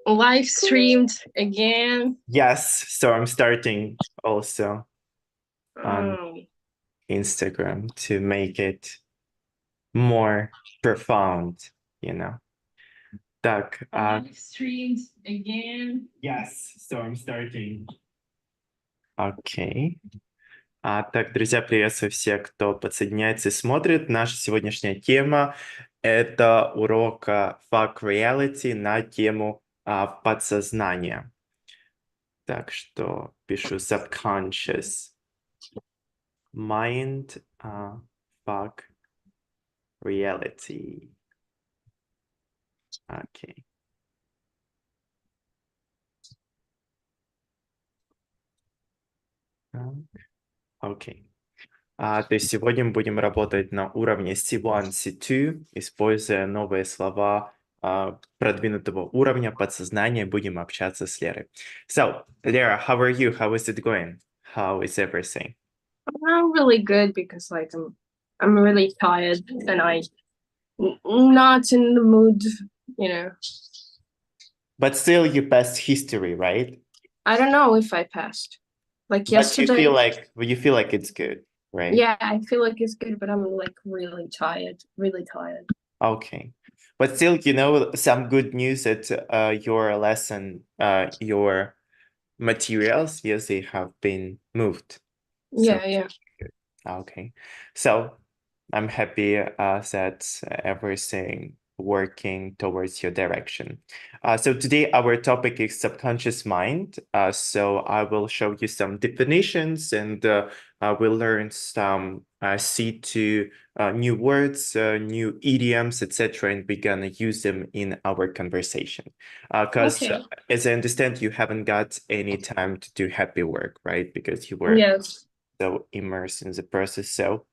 live streamed again. Yes, so I'm starting also on Um, Instagram to make it more profound, you know. Так, live streamed again. yes, so I'm starting. Окей. Так, друзья, приветствую всех, кто подсоединяется и смотрит. Наша сегодняшняя тема — это урок FAC REALITY на тему подсознания. Так что пишу subconscious mind, FAC REALITY. Окей. Так, окей. То есть сегодня мы будем работать на уровне C1, C2, используя новые слова продвинутого уровня подсознания. Будем общаться с Лерой. So, Lera, how are you? How is it going? How is everything? I'm really good because I'm really tired and not in the mood, you know. But still, you passed history, right? I don't know if I passed. Like But yesterday. you feel like it's good, right? Yeah, I feel like it's good, but I'm like really tired, really tired. Okay. But still, some good news that your lesson, your materials, yes, they have been moved. So Yeah. good. Okay. So I'm happy that everything working towards your direction. So today our topic is subconscious mind. So I will show you some definitions and we'll learn some C2 new words, new idioms, etc. And we're gonna use them in our conversation. Because Okay. as I understand, you haven't got any time to do happy work, right? Because you were Yes. so immersed in the process. So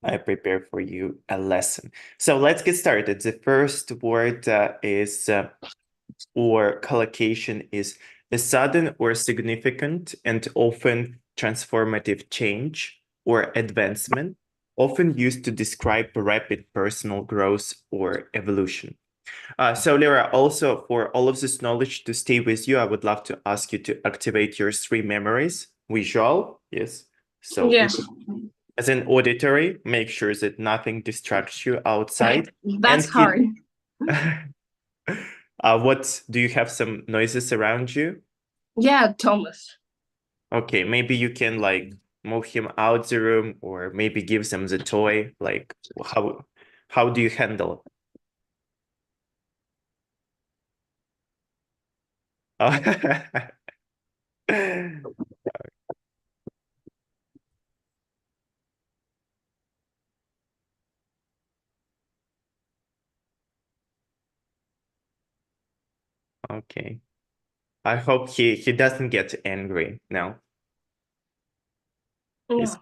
I prepare for you a lesson. So let's get started. The first word or collocation is a sudden or significant and often transformative change or advancement, often used to describe rapid personal growth or evolution. So Lyra, also for all of this knowledge to stay with you, I would love to ask you to activate your three memories. Visual, yes. So Yeah. as an auditory, make sure that nothing distracts you outside. That's And hard. what do you have some noises around you? Yeah, Thomas. Okay, maybe you can like move him out the room or maybe give them the toy. Like how do you handle it? Okay. I hope he doesn't get angry now. He's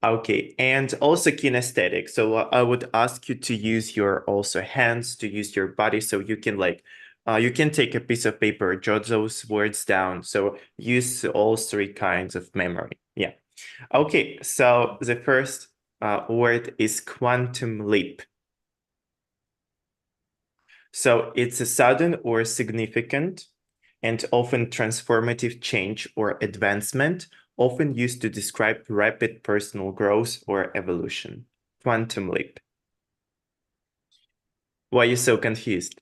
No. okay. And also kinesthetic. So I would ask you to use your also hands, to use your body so you can like you can take a piece of paper, jot those words down. So use all three kinds of memory. Yeah. Okay. So the first word is quantum leap. So it's a sudden or significant and often transformative change or advancement, often used to describe rapid personal growth or evolution. Quantum leap. Why are you so confused?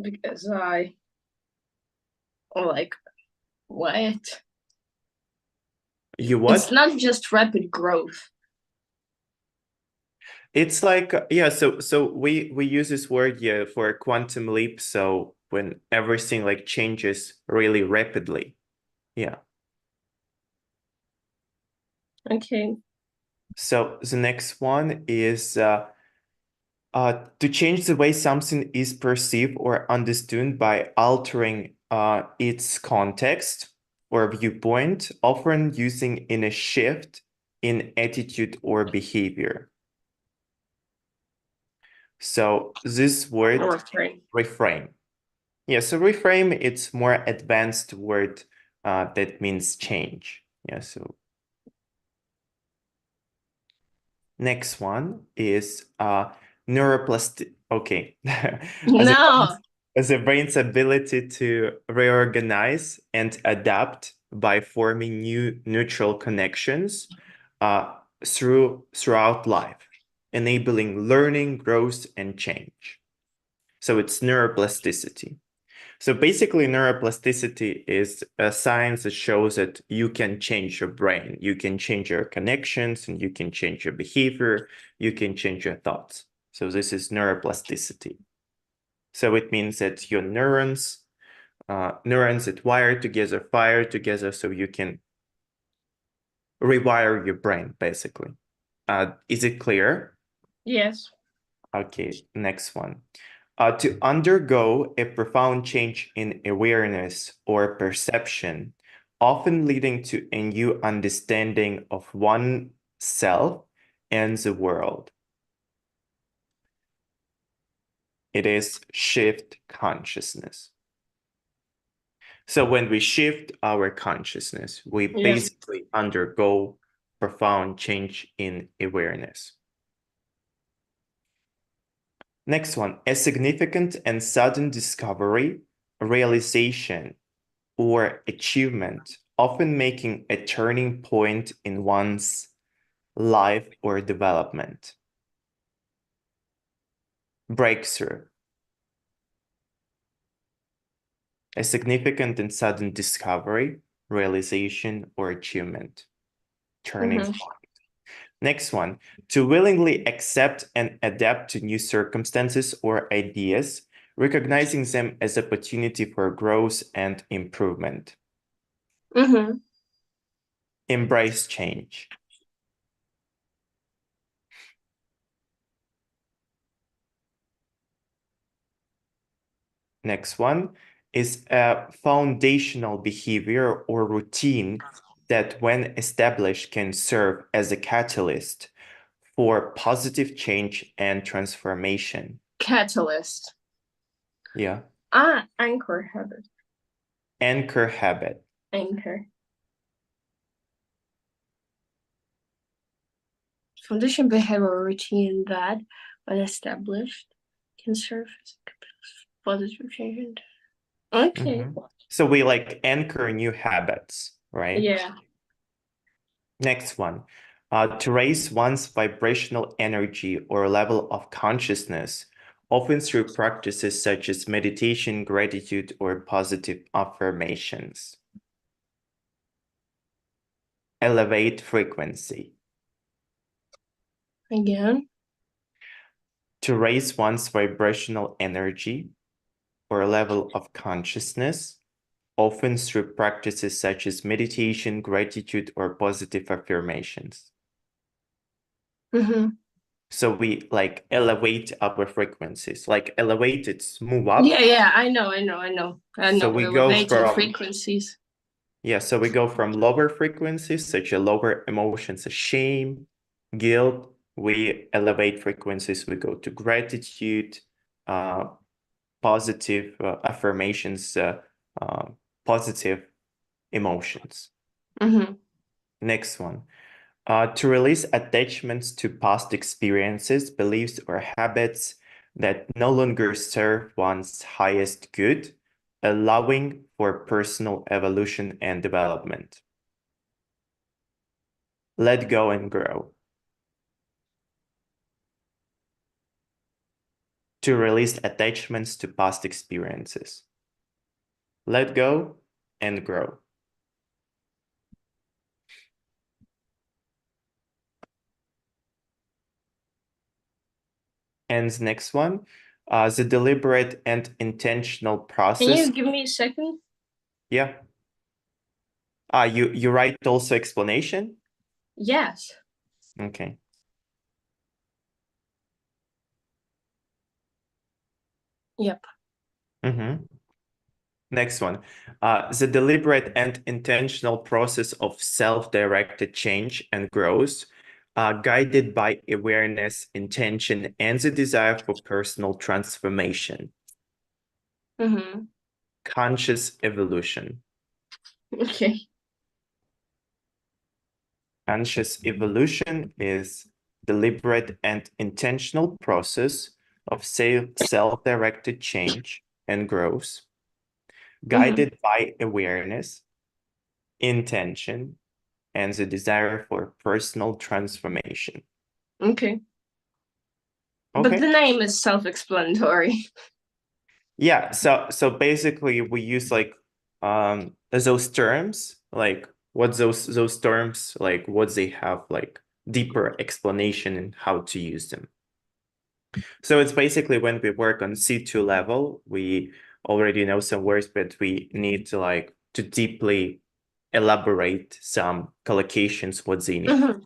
Because I like what? You It's what? not just rapid growth. It's like yeah, so we use this word yeah for a quantum leap, so when everything like changes really rapidly. Yeah. Okay. So the next one is to change the way something is perceived or understood by altering its context or viewpoint, often using in a shift in attitude or behavior. So this word, Refrain. reframe. Yeah, so reframe, it's more advanced word that means change. Yeah, so next one is neuroplastic. Okay. No. As a brain's ability to reorganize and adapt by forming new neutral connections throughout life, enabling learning, growth, and change. So it's neuroplasticity. So basically, neuroplasticity is a science that shows that you can change your brain, you can change your connections, and you can change your behavior, you can change your thoughts. So this is neuroplasticity. So it means that your neurons that wire together, fire together, so you can rewire your brain, basically. Is it clear? Yes. Okay, next one. To undergo a profound change in awareness or perception, often leading to a new understanding of oneself and the world. It is shift consciousness. So when we shift our consciousness, we basically undergo profound change in awareness. Next one, a significant and sudden discovery, realization, or achievement, often making a turning point in one's life or development. Breakthrough. A significant and sudden discovery, realization, or achievement. Turning point. Next one, to willingly accept and adapt to new circumstances or ideas, recognizing them as opportunity for growth and improvement. Embrace change. Next one is a foundational behavior or routine that, when established, can serve as a catalyst for positive change and transformation. Catalyst. Yeah. Anchor habit. Anchor habit. Anchor. Foundation behavioral routine that, when established, can serve as a positive change. Okay. So we like anchor new habits, right? Yeah. Next one, to raise one's vibrational energy or level of consciousness, often through practices such as meditation, gratitude, or positive affirmations. Elevate frequency. Again. To raise one's vibrational energy or level of consciousness, often through practices such as meditation, gratitude, or positive affirmations. So we like elevate our frequencies, like elevate, it's move up. Yeah, I know. So we go from frequencies. Yeah, so we go from lower frequencies, such as lower emotions of shame, guilt. We elevate frequencies, we go to gratitude, positive affirmations, positive emotions. Next one, to release attachments to past experiences, beliefs, or habits that no longer serve one's highest good, allowing for personal evolution and development. Let go and grow. To release attachments to past experiences. Let go and grow. And the next one, the deliberate and intentional process. Can you give me a second? Yeah. You write also explanation? Yes. Okay. Yep. Next one, the deliberate and intentional process of self-directed change and growth, guided by awareness, intention, and the desire for personal transformation. Conscious evolution. Okay. Conscious evolution is deliberate, and intentional process of self-directed change and growth, guided by awareness, intention, and the desire for personal transformation. Okay. Okay. But the name is self-explanatory. Yeah, so basically we use like those terms, like what those terms, like what they have, like deeper explanation in how to use them. So it's basically when we work on C2 level, we already know some words, but we need to like to deeply elaborate some collocations what they need.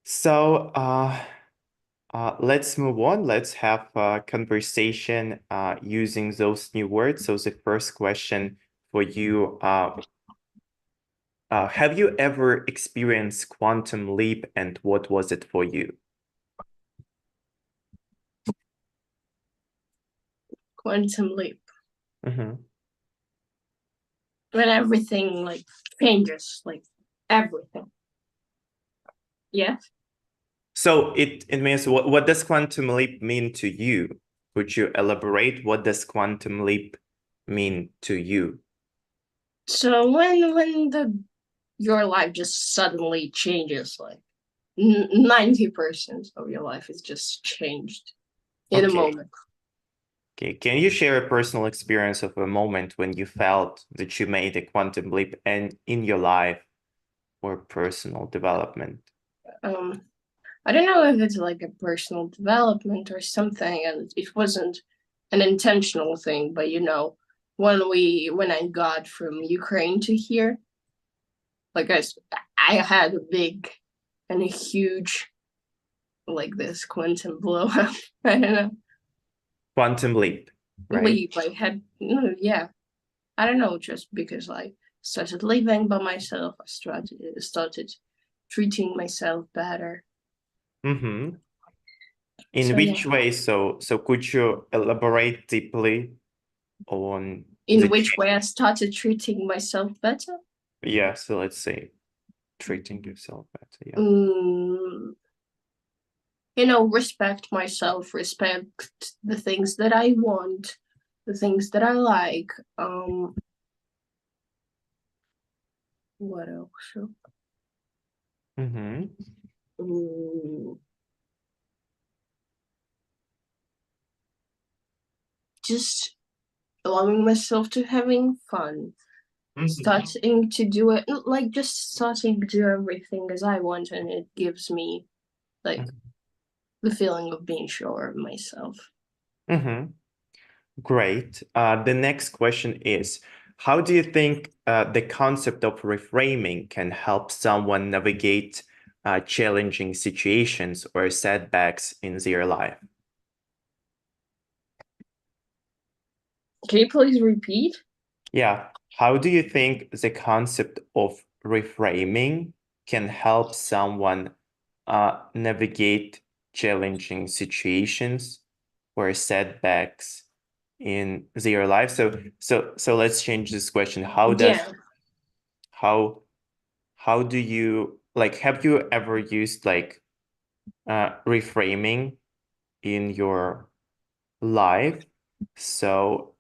So let's move on. Let's have a conversation using those new words. So the first question for you, have you ever experienced quantum leap, and what was it for you? Quantum leap. Mm-hmm. When everything like changes, like everything. Yes. So it means what does quantum leap mean to you? Could you elaborate? What does quantum leap mean to you? So when your life just suddenly changes, like 90% of your life is just changed in a moment. Okay, can you share a personal experience of a moment when you felt that you made a quantum leap and in your life or personal development? I don't know if it's like a personal development or something, and it wasn't an intentional thing, but you know, when I got from Ukraine to here, like I had a big and a huge like this quantum blow up. I don't know. Quantum leap, right? Leap. I had yeah. I don't know, just because I started living by myself, I started treating myself better. Mm-hmm. In So, which yeah. way? So could you elaborate deeply on In which way I started treating myself better? Yeah, so let's say treating yourself better. Yeah. You know, respect myself, respect the things that I want, the things that I like. What else? Mm-hmm. Just allowing myself to having fun. Starting to do it, like just starting to do everything as I want, and it gives me like the feeling of being sure of myself. Great. The next question is, how do you think the concept of reframing can help someone navigate challenging situations or setbacks in their life? Can you please repeat? Yeah. How do you think the concept of reframing can help someone navigate challenging situations or setbacks in their life? So let's change this question. How do you, like, have you ever used like reframing in your life? So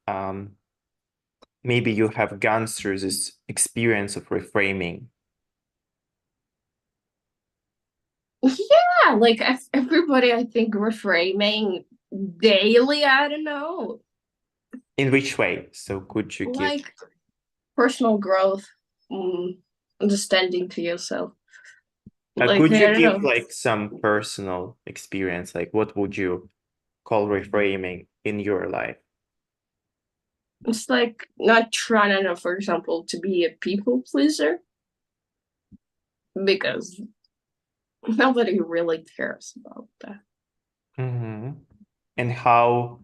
maybe you have gone through this experience of reframing. Yeah, like everybody, I think reframing daily. I don't know. In which way? So could you give Like personal growth, understanding to yourself. Like could I you don't give know. like some personal experience? Like what would you call reframing in your life? It's like not trying, I don't know, for example, to be a people pleaser, because nobody really cares about that. And how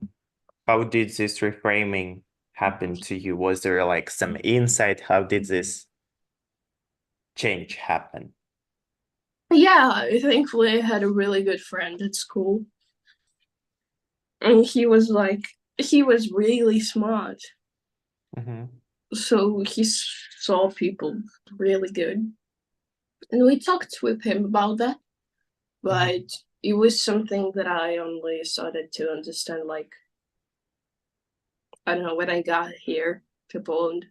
did this reframing happen to you? Was there like some insight? How did this change happen? Yeah, I thankfully I had a really good friend at school. And he was really smart. So he saw people really good. And we talked with him about that. but it was something that I only started to understand, like, I don't know, when I got here to Poland.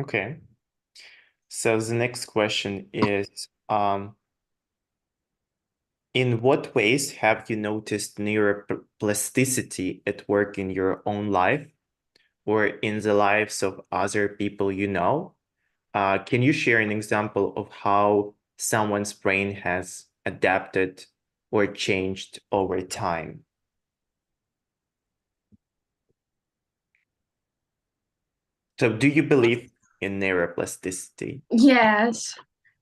Okay. So the next question is, in what ways have you noticed neuroplasticity at work in your own life or in the lives of other people you know? Can you share an example of how someone's brain has adapted or changed over time? So do you believe in neuroplasticity? Yes,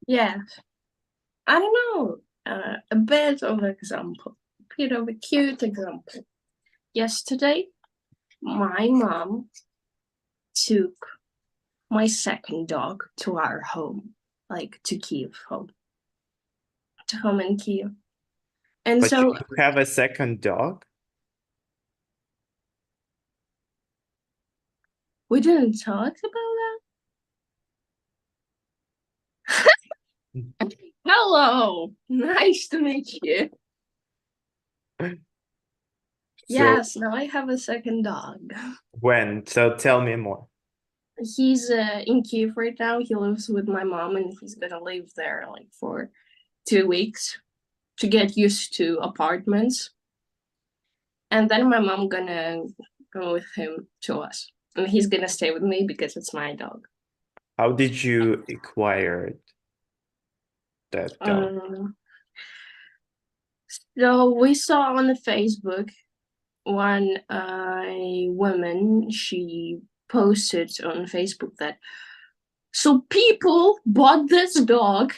yes. I don't know, a bit of example, a bit of a cute example. Yesterday, my mom took my second dog to our home, like to Kiev home, to home in Kiev. And But so you have a second dog? we didn't talk about that. Hello, nice to meet you. Yes, now I have a second dog. When? So tell me more. He's in Kiev right now. He lives with my mom, and he's gonna live there like for 2 weeks to get used to apartments. And then my mom gonna go with him to us, and he's gonna stay with me because it's my dog. How did you acquire that dog? So we saw on the Facebook one woman, she posted on Facebook that so people bought this dog,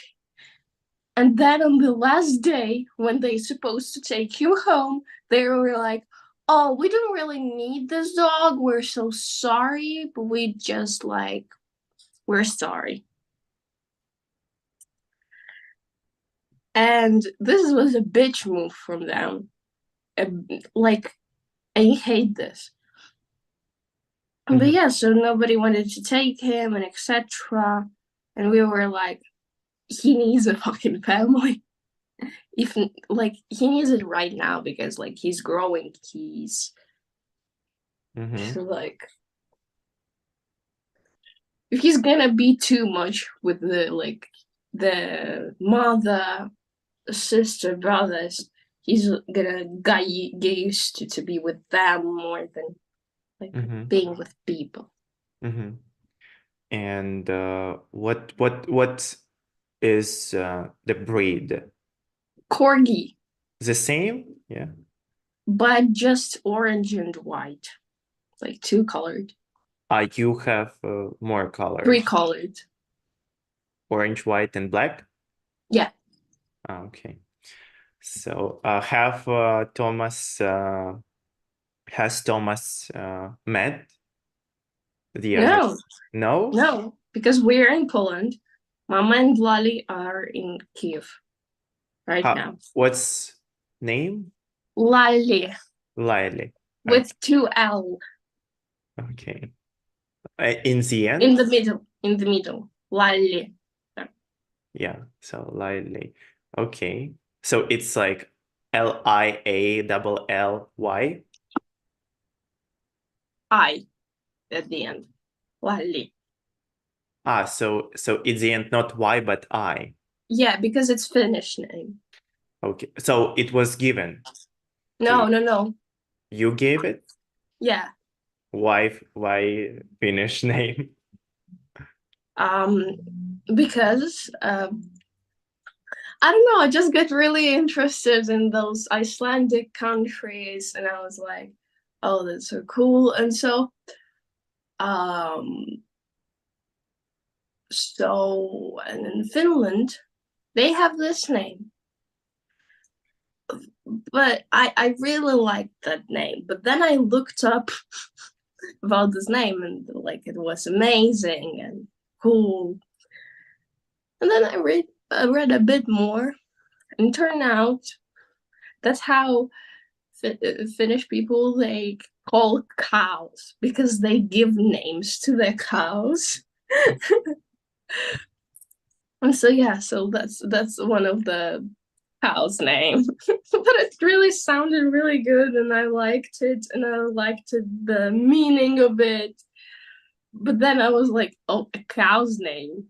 and then on the last day when they're supposed to take you home, they were like, oh, we don't really need this dog, we're so sorry, but we just like, we're sorry. And this was a bitch move from them. Like, I hate this. But yeah, so nobody wanted to take him and etc. And we were like, he needs a fucking family. If like he needs it right now because like he's growing, he's like, if he's gonna be too much with the mother, sister, brothers, he's gonna get used to be with them more than like being with people. And what is the breed? Corgi. The same? Yeah. But just orange and white, like 2-colored. You have more colors. 3-colored. Orange, white, and black? Yeah. Okay. So has Thomas met the others? No? No, because we're in Poland. Mama and Lali are in Kiev right now. What's name? Lali. Lily. With 2 L. Okay. In the end? In the middle. Lali. Yeah, so Lily. Okay. So it's like Lially. I at the end. Lali. So it's the end, not Y, but I. Yeah, because it's Finnish name. Okay. So it was given. No. You gave it? Yeah. Why Finnish name? Because I don't know, I just get really interested in those Icelandic countries, and I was like, oh, that's so cool. And so and in Finland, they have this name. But I really liked that name. But then I looked up about this name, and like it was amazing and cool. And then I read a bit more, and turned out that's how Finnish people, they call cows, because they give names to their cows. And so yeah, so that's one of the cow's name. But it really sounded really good, and I liked it, and I liked it, the meaning of it. But then I was like, oh, a cow's name.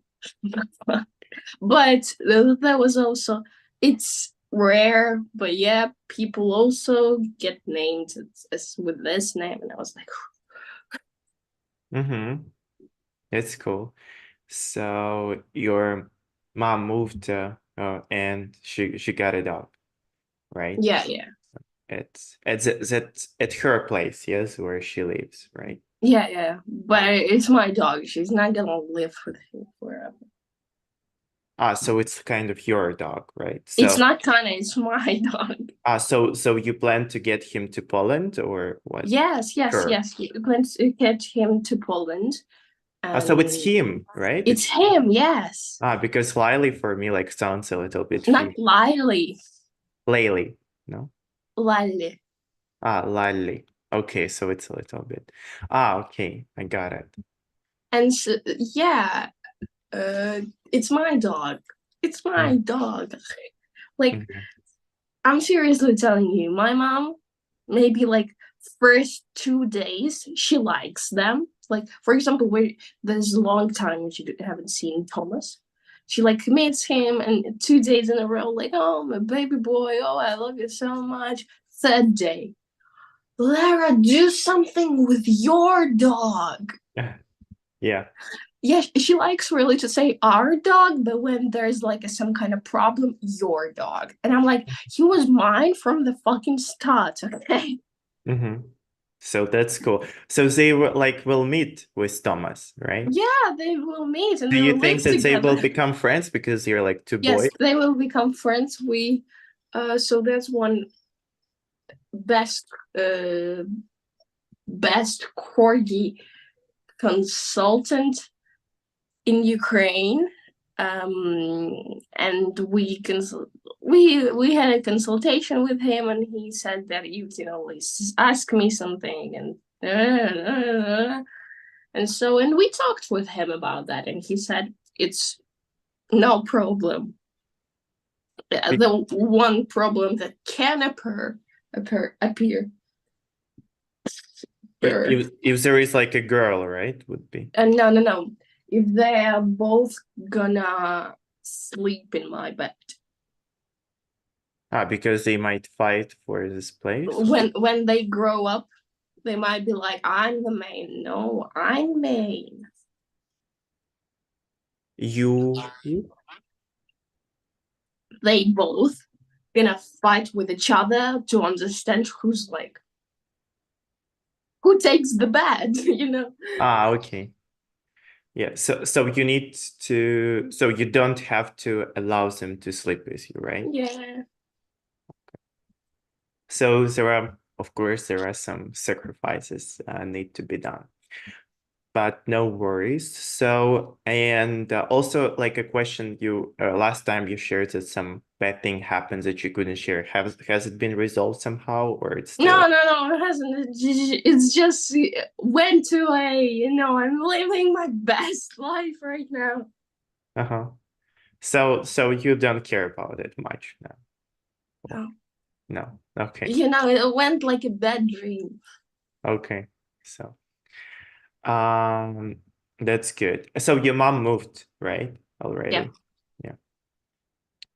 But that was also, it's rare, but yeah, people also get named as with this name, and I was like, Mm-hmm. It's cool. So your mom moved and she got a dog, right? yeah, yeah, It's at her place, yes, where she lives, right? yeah, yeah. But it's my dog. She's not gonna live with him forever. So it's kind of your dog, right? It's So not kind of, it's my dog. so you plan to get him to Poland or what? Yes, yes, Sure. yes. You went to get him to Poland, So it's and him, right? it's him. Yes, Because Lily for me like sounds a little bit not female. Lily. Layli, no? Lily. Lily. Okay, so it's a little bit. Okay, I got it. And so, yeah, it's my dog. It's my dog. Like, Mhm. I'm seriously telling you, my mom, maybe like first 2 days, she likes them. Like, for example, there's a long time she haven't seen Thomas. She like meets him, and 2 days in a row, like, oh, my baby boy, oh, I love you so much. Third day, Lara, do something with your dog. Yeah. Yeah, she likes really to say our dog, but when there's like some kind of problem, your dog. And I'm like, he was mine from the fucking start, okay? Mm-hmm. So that's cool. So they will meet with Thomas, right? Yeah, they will meet and Do they you will think live that they will together. become friends because you're like two Yes, boys? they will become friends. So that's one best, uh, best corgi consultant in Ukraine. And we had a consultation with him, and he said that you can always ask me something, and we talked with him about that, and he said it's no problem. The one problem that can appear. If there is like a girl, right, would be. And no, if they are both gonna sleep in my bed. Because they might fight for this place. When they grow up, they might be like, I'm the main. No, I'm main. You They both gonna fight with each other to understand who's like who takes the bed, you know. okay. Yeah, so you need to, so you don't have to allow them to sleep with you, right? Yeah. So there are, of course, there are some sacrifices need to be done, but no worries. So, and also like a question you, last time you shared that some bad thing happens that you couldn't share. Has it been resolved somehow or it's still? No, it hasn't. It's just went to I'm living my best life right now. Uh-huh. So you don't care about it much now? No. No. Okay. It went like a bad dream. Okay. So, that's good. So your mom moved, right? Yeah. Already. Yeah.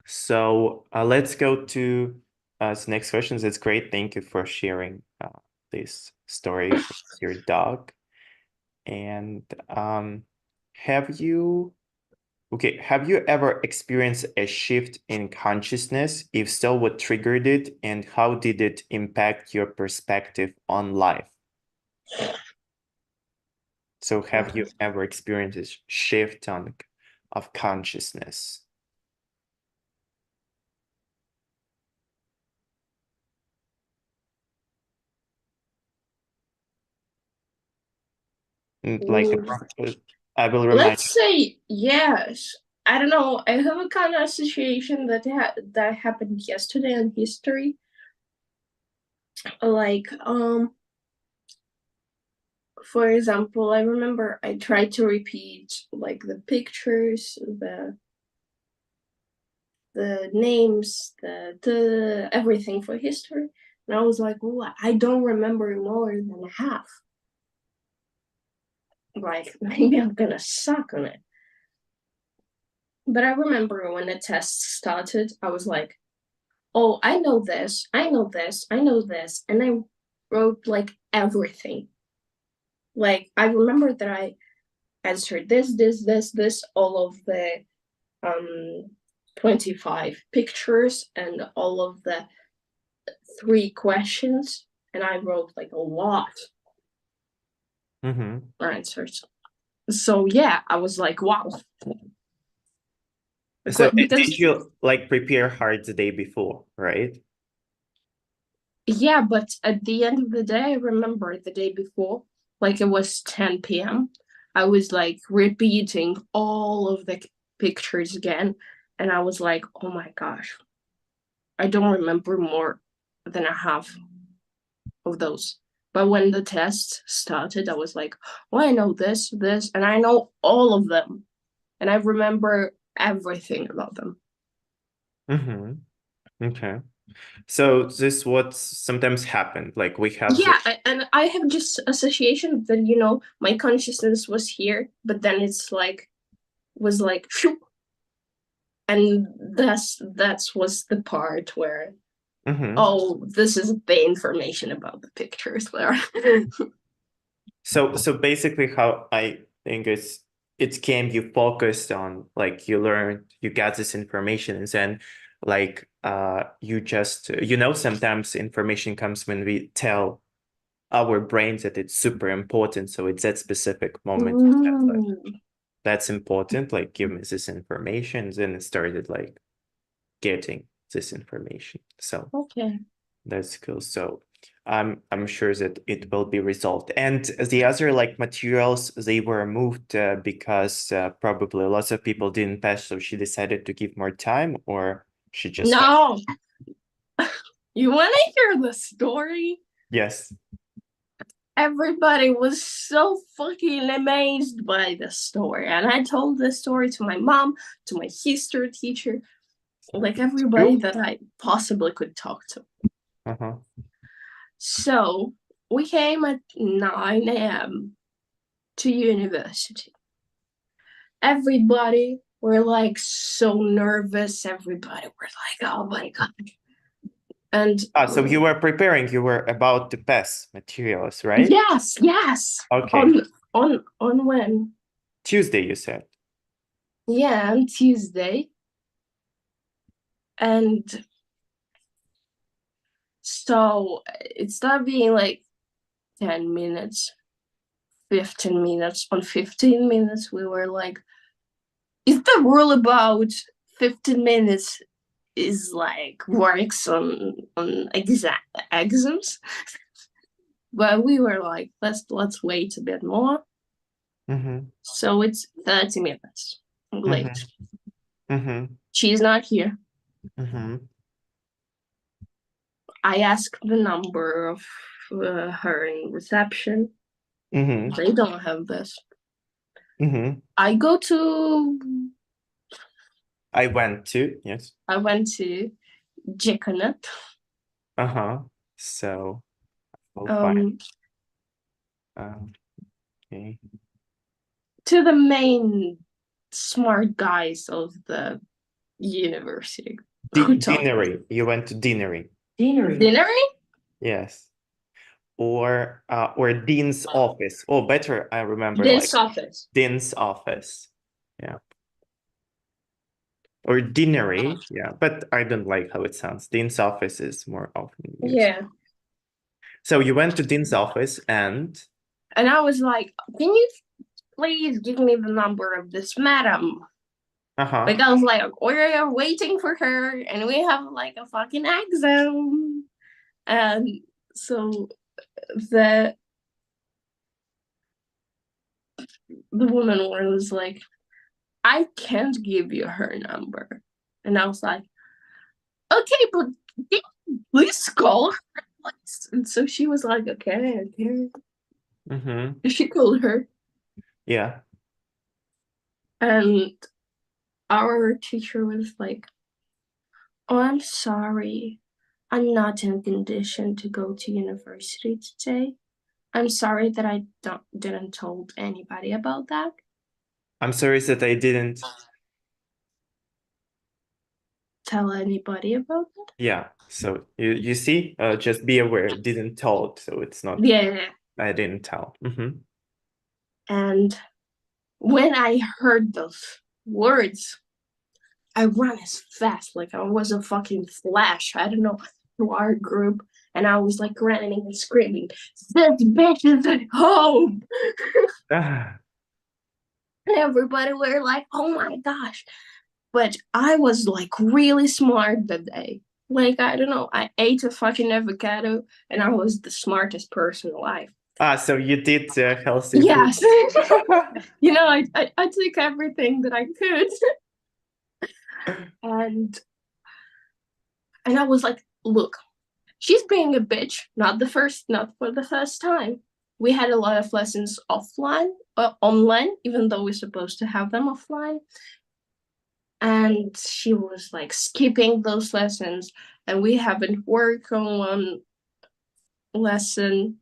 So let's go to the next questions. It's great. Thank you for sharing this story with your dog. And have you ever experienced a shift in consciousness? If so, what triggered it and how did it impact your perspective on life? So have you ever experienced a shift of consciousness? Like I will remind Let's say yes. I don't know. I have a kind of association that happened yesterday in history. Like, for example, I remember I tried to repeat like the pictures, the names, the everything for history. And I was like, oh, I don't remember more than half. Like, maybe I'm gonna suck on it. But I remember when the test started, I was like, oh, I know this, I know this, I know this. And I wrote like everything. Like, I remember that I answered this, all of the 25 pictures and all of the 3 questions. And I wrote like a lot of answers. So yeah, I was like, wow. So Because did you like prepare hard the day before, right? yeah, but at the end of the day, I remember the day before, like it was 10 p.m. I was like repeating all of the pictures again. And I was like, oh my gosh, I don't remember more than a half of those. But when the test started, I was like, oh, I know this, and I know all of them. And I remember everything about them. Okay. So this what sometimes happened. Like we have and I have just association that, you know, my consciousness was here, but then it's like, was like, shoo. And that's was the part where, oh, this is the information about the pictures there. So basically how I think it came, you focused on, like you learned, you got this information, and then like you just, you know, sometimes information comes when we tell our brains that it's super important. So it's that specific moment that's important, like give me this information. Then it started like getting this information. So Okay. that's cool. So I'm sure that it will be resolved. And the other like materials, they were moved because probably lots of people didn't pass, so she decided to give more time, or she just No. You want to hear the story? Yes. Everybody was so fucking amazed by the story. And I told the story to my mom, to my history teacher, like everybody that I possibly could talk to. So we came at 9 a.m. to university. Everybody were like so nervous. Everybody were like, oh my God. And so you were preparing, you were about to pass materials, right? Yes. Okay. On when? Tuesday, you said. Yeah, on Tuesday. And so it started being like 10 minutes, 15 minutes. On 15 minutes, we were like, is the rule about 15 minutes is like works on exams? But we were like, let's wait a bit more. So it's 30 minutes late. She's not here. I asked the number of her in reception. They don't have this. I went to yes. I went to Jekanat. So we'll find okay. To the main smart guys of the university. Deanery. You went to deanery. Deanery? Yes. Or dean's office. Oh, better, I remember. Dean's like office. Dean's office. Yeah. Or deanery. Yeah, but I don't like how it sounds. Dean's office is more often used. Yeah. So you went to dean's office and I was like, can you please give me the number of this madam? Like I was like, we're waiting for her and we have like a fucking exam. And so the woman was like, I can't give you her number. And I was like, okay, but please call her. And so she was like, okay. She called her. Yeah. And our teacher was like, Oh, I'm sorry. I'm not in condition to go to university today. I'm sorry that I didn't told anybody about that. I'm sorry that I didn't. Tell anybody about that? Yeah. So you see, just be aware. Didn't told. So it's not. Yeah. I didn't tell. And when I heard those words, I ran as fast, like I was a fucking flash. I don't know, to our group, and I was like running and screaming, "This bitch is at home!" Ah, And everybody were like, "Oh my gosh!" But I was like really smart that day. Like I don't know, I ate a fucking avocado, and I was the smartest person alive. so you did healthy Yes, food. you know, I took everything that I could, and I was like, look, she's being a bitch. Not for the first time. We had a lot of lessons offline, online, even though we're supposed to have them offline. And she was like skipping those lessons, and we haven't worked on one lesson.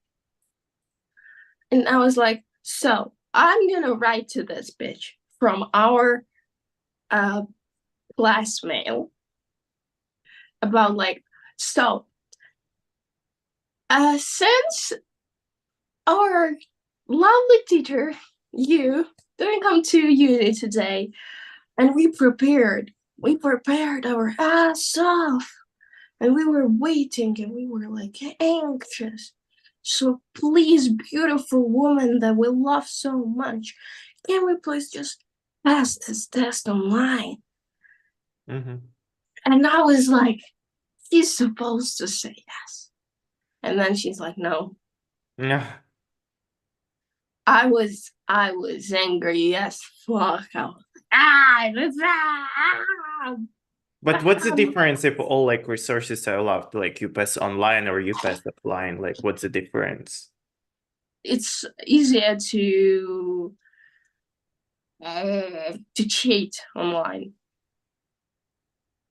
And I was like, so I'm gonna write to this bitch from our class mail about like, so since our lovely teacher, you didn't come to uni today, and we prepared our ass off, and we were waiting, and we were like anxious. So please, beautiful woman that we love so much, can we please just pass this test online? And I was like, she's supposed to say yes. And then she's like, no. Yeah. I was angry as fuck. I was like, But what's the difference if all like resources are allowed? Like you pass online or you pass offline? Like what's the difference? it's easier to cheat online.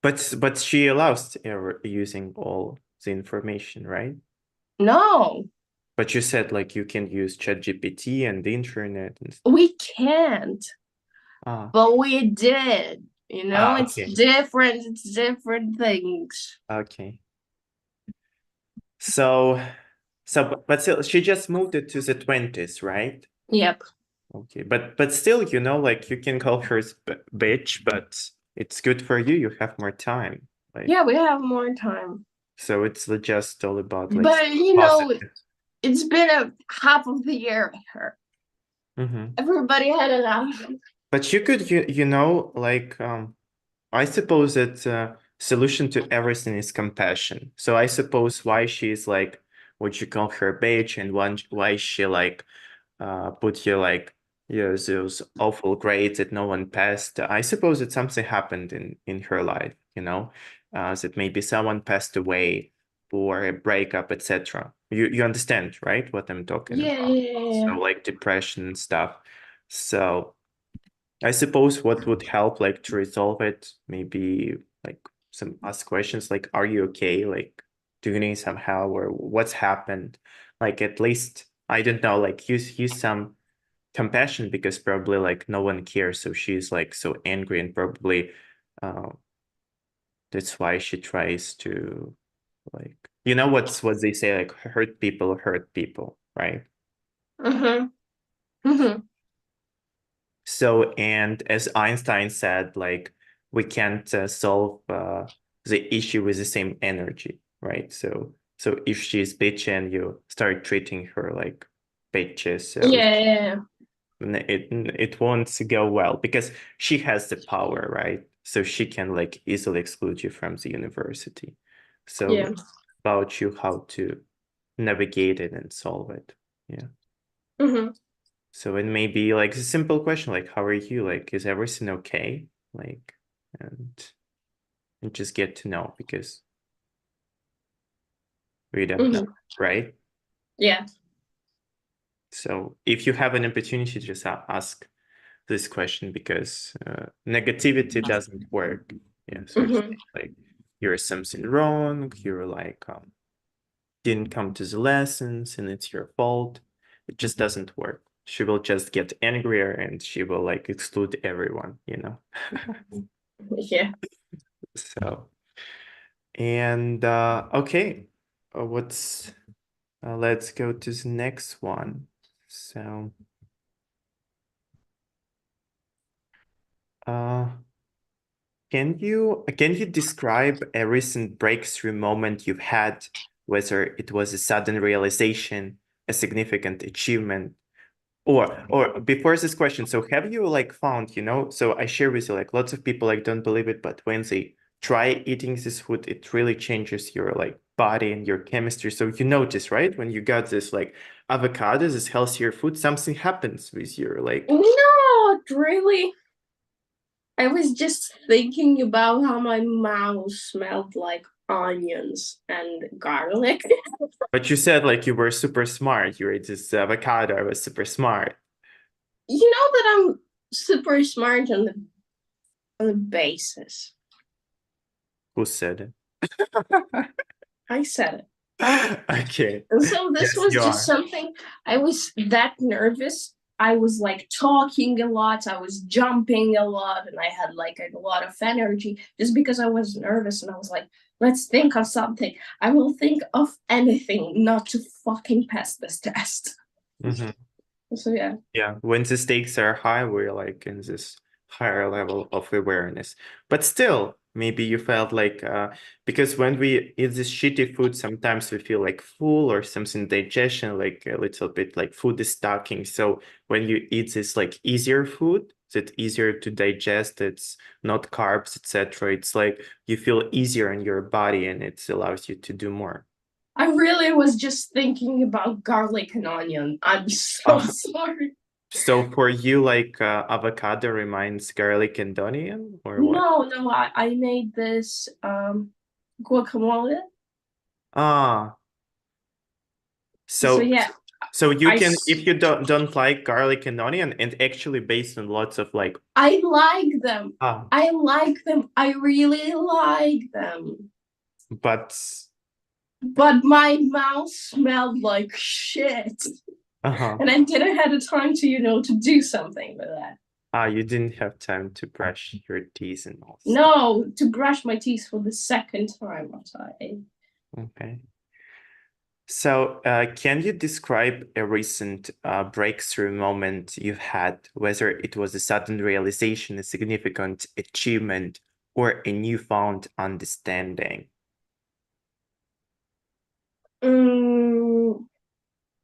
But she allows using all the information, right? No, But you said like you can use ChatGPT and the internet and stuff. we can't, Ah, but we did. You know, it's okay. different. It's different things. Okay. So but still she just moved it to the 20s, right? Yep. Okay. But still, you know, like you can call her bitch, but it's good for you. You have more time. Like Yeah, we have more time. so it's just all about like But you know, positive. it's been a half of the year with her. Everybody had enough. But you could you know like I suppose that solution to everything is compassion. So I suppose why she's like what you call her bitch and why she like put you like those awful grades that no one passed. I suppose that something happened in her life, you know, that maybe someone passed away or a breakup, etc. You understand, right? What I'm talking about. So Yeah. like depression and stuff. So I suppose what would help like to resolve it, maybe like some ask questions like, are you okay? Like, do you need some help or what's happened? Like at least, I don't know, like use some compassion because probably like no one cares. So she's like so angry and probably uh that's why she tries to like you know what they say, like hurt people, right? Mm-hmm. Mm-hmm. So, and as Einstein said, like we can't solve the issue with the same energy, right? So if she's bitching, you start treating her like bitches, so Yeah. it won't go well because she has the power, right? So she can like easily exclude you from the university. So Yeah. it's about you how to navigate it and solve it. Yeah. Mm-hmm. So it may be like a simple question like, how are you? Like, is everything okay? Like, and just get to know because we don't know, Mm-hmm. right? Yeah. So if you have an opportunity, just ask this question because negativity doesn't work. Yeah, so to Mm-hmm. speak. Like you're something wrong, you're like didn't come to the lessons and it's your fault. It just doesn't work. She will just get angrier and she will like exclude everyone, you know. Yeah. So, and okay, let's go to the next one. So, can you describe a recent breakthrough moment you've had, whether it was a sudden realization, a significant achievement, or before this question, so have you like found, you know, so I share with you like lots of people like don't believe it, but when they try eating this food, it really changes your like body and your chemistry. So you notice, right? When you got this like avocado, this healthier food, something happens with your like. Not really. I was just thinking about how my mouth smelled like onions and garlic. But you said like you were super smart. You ate this avocado. I was super smart. You know that I'm super smart on the basis. Who said I said it. it? Okay. And so this Yes, was you just are. something, I was that nervous. I was like talking a lot, I was jumping a lot, and I had like a lot of energy just because I was nervous. And I was like, let's think of something. I will think of anything not to fucking pass this test. Mhm. So yeah. Yeah, when the stakes are high, we're like in this higher level of awareness. But still, maybe you felt like because when we eat this shitty food, sometimes we feel like full or something digestion, like a little bit like food is stocking. So when you eat this like easier food, it's easier to digest, it's not carbs, etc. It's like you feel easier in your body and it allows you to do more. I really was just thinking about garlic and onion. I'm so sorry. So for you, like avocado reminds garlic and onion, or what? No, I made this guacamole. Ah, So so yeah, so you I can, if you don't like garlic and onion, and actually based on lots of like I like them. ah, I like them. I really like them. but But my mouth smelled like shit. uh-huh. And I didn't have the time to, to do something with that. You didn't have time to brush your teeth and all stuff. No, to brush my teeth for the second time after I ate. Okay. So, can you describe a recent breakthrough moment you've had, whether it was a sudden realization, a significant achievement, or a newfound understanding?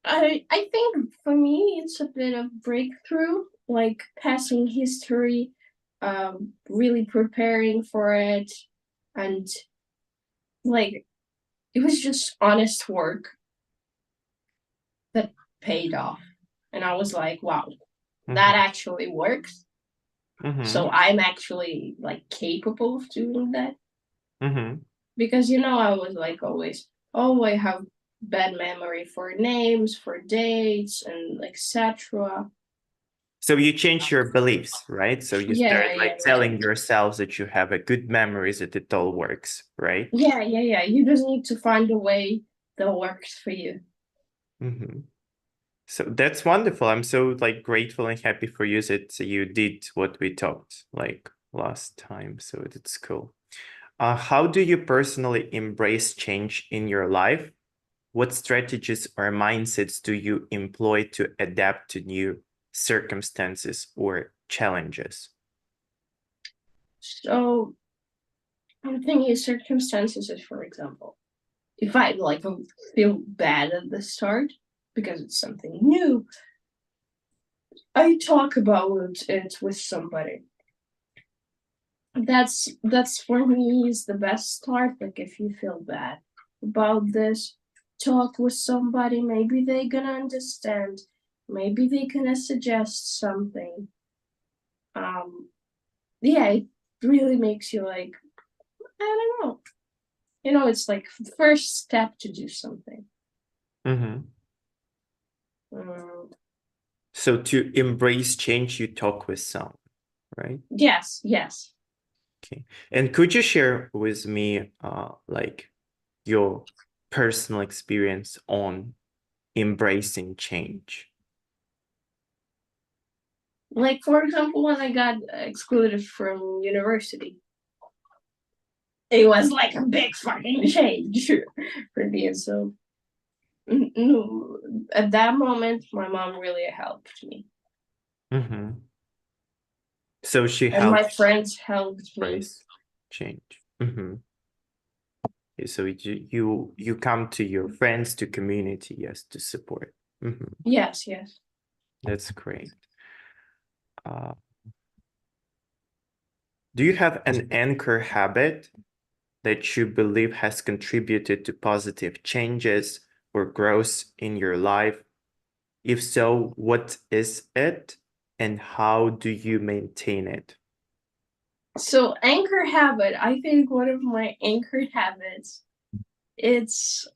I think for me it's a bit of breakthrough, like passing history, really preparing for it, and like it was just honest work that paid off. And I was like, wow, that actually works. So I'm actually like capable of doing that. Because I was like always, oh, I have bad memory for names, for dates, and etc. So you change your beliefs, right? So you start like telling yourselves that you have a good memories, that it all works, right? Yeah. You just need to find a way that works for you. So that's wonderful. I'm so like grateful and happy for you that you did what we talked like last time. So that's cool. How do you personally embrace change in your life? What strategies or mindsets do you employ to adapt to new circumstances or challenges? So I'm thinking circumstances is, for example, if I like feel bad at the start because it's something new, I talk about it with somebody. That's for me is the best start. Like if you feel bad about this, talk with somebody. Maybe they're gonna understand. Maybe they're gonna suggest something. Yeah, it really makes you like, I don't know. It's like the first step to do something. So to embrace change, you talk with someone, right? Yes. Okay. And could you share with me like your personal experience on embracing change? Like, for example, when I got excluded from university, it was like a big fucking change for me. So at that moment, my mom really helped me. Mm-hmm. So she And my helped friends helped me. embrace change. Mm-hmm. Okay, so you come to your friends, to community, yes, to support. Mm-hmm. Yes. That's great. Do you have an anchor habit that you believe has contributed to positive changes or growth in your life? If so, what is it and how do you maintain it? So anchor habit, I think one of my anchored habits, it's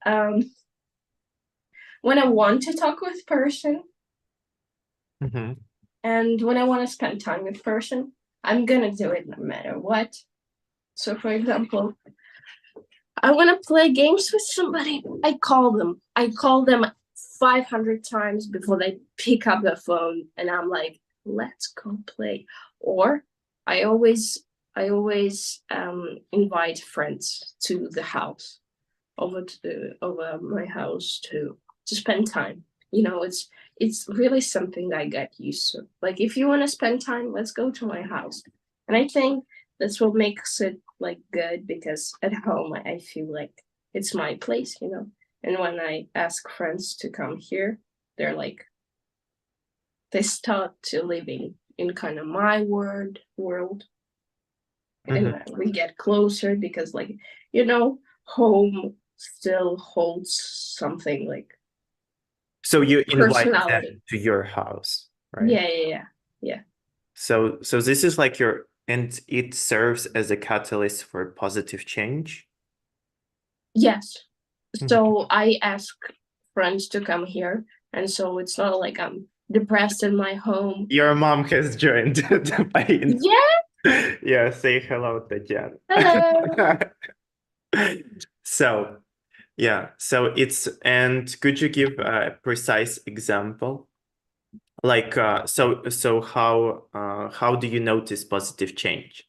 when I want to talk with person Mm-hmm. and when I want to spend time with person, I'm gonna do it no matter what. So for example, I want to play games with somebody. I call them 500 times before they pick up the phone, and I'm like, let's go play. Or I always invite friends to the house, over my house to spend time. It's really something I got used to. Like, if you want to spend time, let's go to my house. And I think that's what makes it like good, because at home I feel like it's my place. And when I ask friends to come here, they're like, they start to living in kind of my world, Mm-hmm. and we get closer because, like, home still holds something like So you invite personality. them to your house, right? Yeah. So this is like and it serves as a catalyst for positive change. Yes. Mhm. So I ask friends to come here, and so it's not like I'm depressed in my home. Your mom has joined the page. Yeah. Yeah, say hello, Tatiana. Hello. So, yeah, and could you give a precise example? Like, so how do you notice positive change?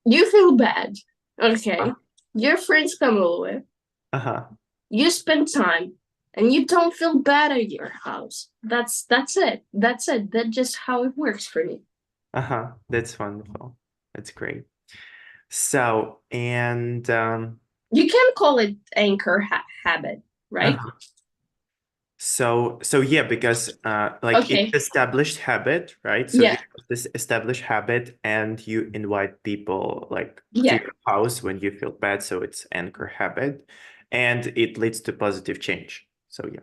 You feel bad. Okay. Your friends come over. Uh-huh. You spend time, and you don't feel bad at your house. That's it. That's just how it works for me. Uh-huh. That's wonderful. That's great. So, and You can call it anchor habit, right? uh-huh. So yeah, because like Okay. it's established habit, right? So you Yeah. have this established habit and you invite people like to Yeah. your house when you feel bad, so it's anchor habit and it leads to positive change. So yeah.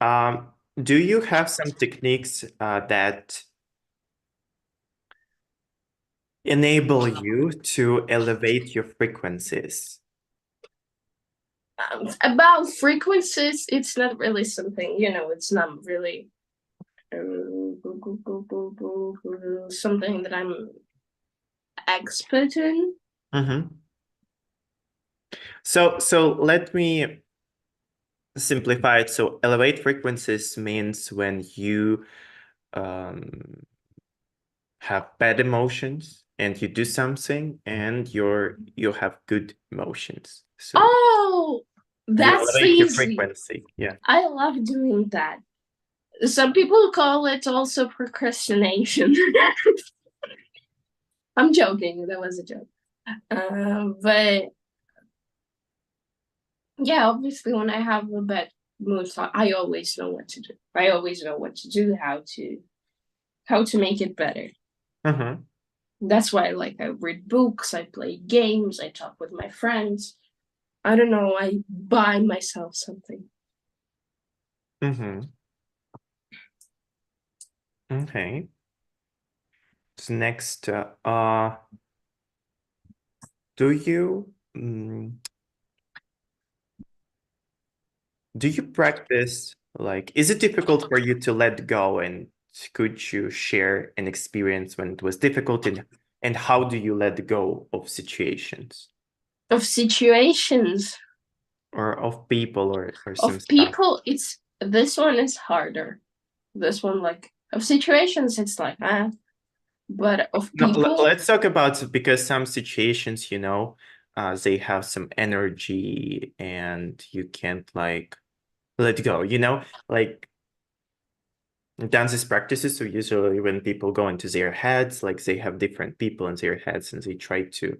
Yeah. Do you have some techniques that enable you to elevate your frequencies? About frequencies, it's not really something, it's not really something that I'm expert in. Mm-hmm. So let me simplify it. So elevate frequencies means when you have bad emotions and you do something and you have good emotions. So Oh, you that's elevate your easy. frequency. Yeah. I love doing that. Some people call it also procrastination. I'm joking. That was a joke. But yeah, obviously, when I have a bad mood, I always know what to do. I always know what to do, how to make it better. Mm-hmm. That's why, like, I read books, I play games, I talk with my friends. I don't know, I buy myself something. Mm-hmm. Okay. So next, do you do you practice, like, is it difficult for you to let go and could you share an experience when it was difficult, and how do you let go of situations Of situations, or of people or some of stuff? people, this one is harder. This one, like, of situations, it's like, but of No, people, let's talk about, because some situations, they have some energy and you can't like let go, like dances practices. So usually when people go into their heads, like they have different people in their heads and they try to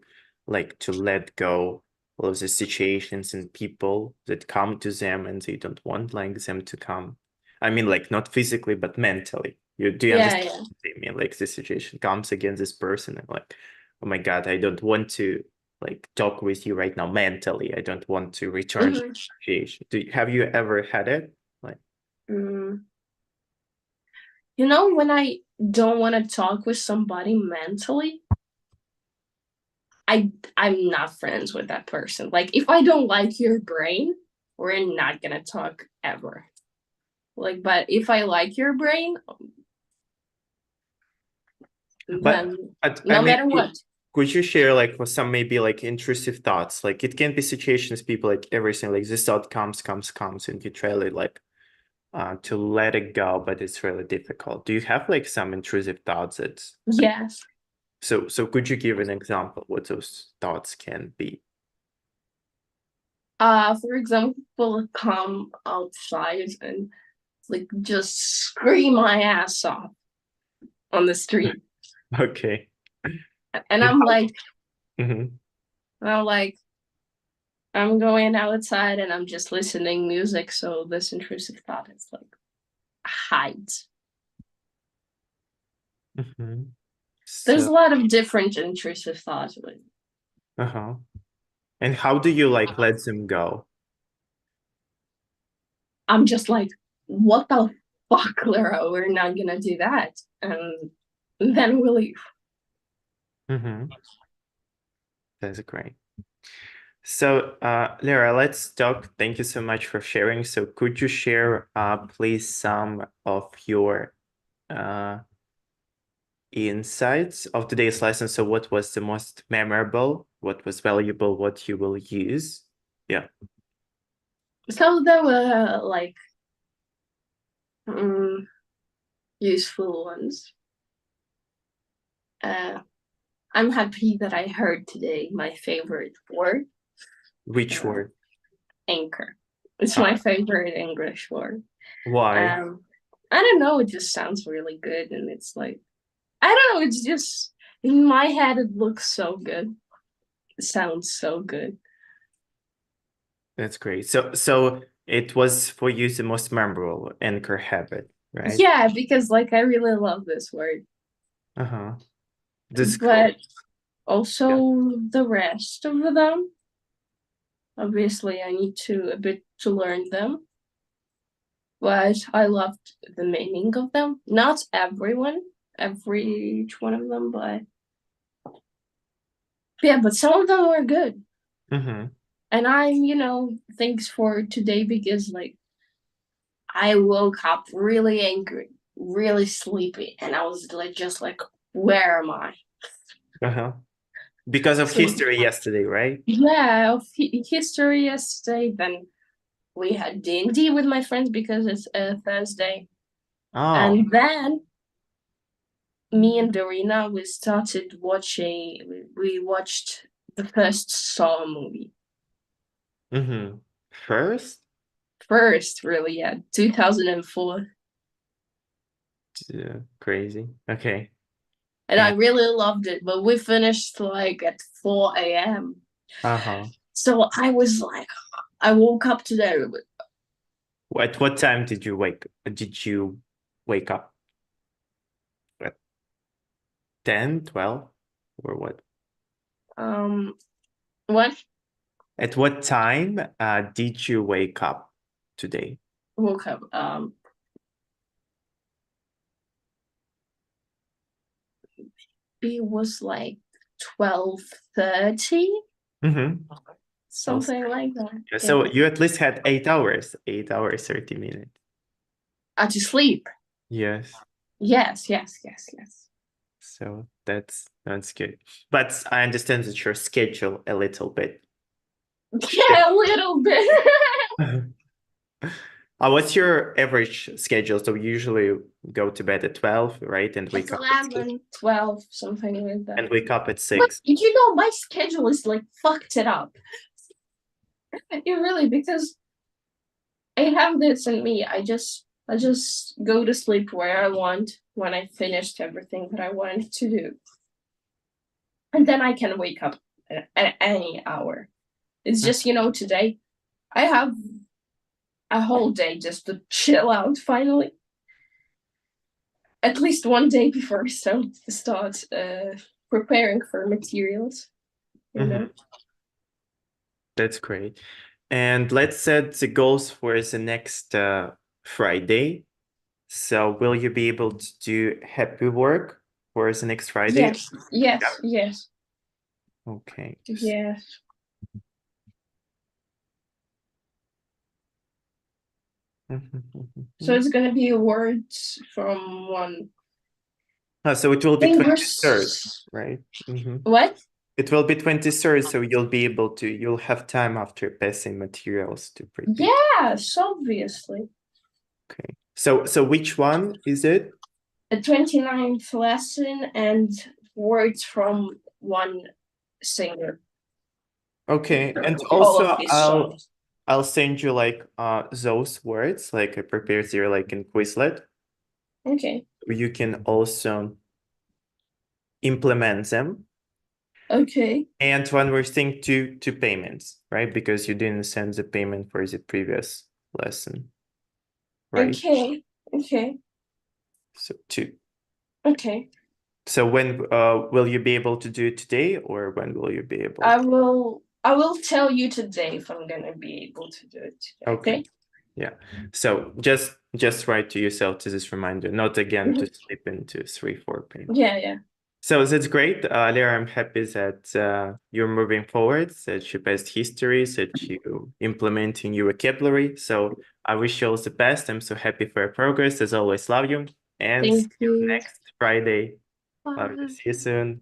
let go of the situations and people that come to them and they don't want like them to come. I mean, like not physically, but mentally. Do you understand yeah. what I mean? Like the situation comes against this person and like, oh my God, I don't want to like talk with you right now mentally. I don't want to return to the situation. Have you ever had it? Like, When I don't want to talk with somebody mentally, I'm not friends with that person. Like, if I don't like your brain, we're not gonna talk ever. Like, but if I like your brain, then no matter what. Could you share like with some maybe like intrusive thoughts? Like it can be situations, people, like everything, like this thought comes, and you try like to let it go, but it's really difficult. Do you have like some intrusive thoughts that's Yes. so could you give an example what those thoughts can be? For example, come outside and like just scream my ass off on the street. Okay. And I'm like, Mhm. I'm going outside and I'm just listening music, so this intrusive thought is like hides. Mhm. There's a So, lot of different intrusive thoughts. and how do you like let them go? I'm just like, what the fuck, Lara? We're not gonna do that. And then we leave. That's great. So, Lara, let's talk. Thank you so much for sharing. So could you share, please, some of your insights of today's lesson? So what was the most memorable? What was valuable? What you will use? Yeah. So there were like useful ones. I'm happy that I heard today my favorite word. Which word? Anchor. It's my favorite English word. Why? I don't know, it just sounds really good, and it's like, I don't know, it's just in my head it looks so good. It sounds so good. That's great. So it was for you the most memorable anchor habit, right? Yeah, because like I really love this word. That's but cool. also the rest of them, obviously I need to a bit to learn them, but I loved the meaning of them. Not every each one of them, but yeah, but some of them were good. And I'm thanks for today, because like I woke up really angry, really sleepy, and I was like, just like, where am I? Because of So, history yesterday, right? yeah, of history yesterday. Then we had D&D with my friends because it's a Thursday. Oh, And then me and Dorina, we watched the first Saw movie. First, really, yeah, 2004. Crazy. Okay. And I really loved it, but we finished like at 4 a.m. So I was like, I woke up today. At what time did you wake up? At 10, 12, or what? What? At what time did you wake up today? Woke up. It was like 12:30. Something like that. Yeah. So you at least had 8 hours, 8 hours, 30 minutes. To sleep. Yes. Yes. So that's good. But I understand that your schedule a little bit. Yeah, a little bit. What's your average schedule? So we usually go to bed at 12, right? And wake It's up at 6. 11, 12, something like that. And wake up at But 6. you know, my schedule is like fucked it up. It really, because I have this in me. I just go to sleep where I want when I finished everything that I wanted to do. And then I can wake up at any hour. It's just, you know, today I have a whole day just to chill out finally. At least one day before I start preparing for materials. You know? That's great. And let's set the goals for the next Friday. So will you be able to do happy work for the next Friday? Yes. Okay. Yes. So it's gonna be words from one. So it will be English. 23rd, right? What? It will be 23rd, so you'll have time after passing materials to prepare. Yes, obviously. Okay. So which one is it? The 29th lesson and words from one singer. Okay, and All also of his songs. I'll send you like those words, like I prepared here like in Quizlet. Okay. You can also implement them. Okay. And one more thing, two payments, right? Because you didn't send the payment for the previous lesson, right? Okay. So 2. Okay. So when will you be able to do it today, or when will you be able I to? will tell you today if I'm gonna be able to do it today. Okay. Yeah. So just write to yourself to this reminder, not again to slip into 3-4 payments. Yeah. So that's great. Lera, I'm happy that you're moving forward, that you passed history, that you implementing your vocabulary. So I wish you all the best. I'm so happy for your progress. As always, love you. And see Thank you you. next Friday. Bye. See you soon.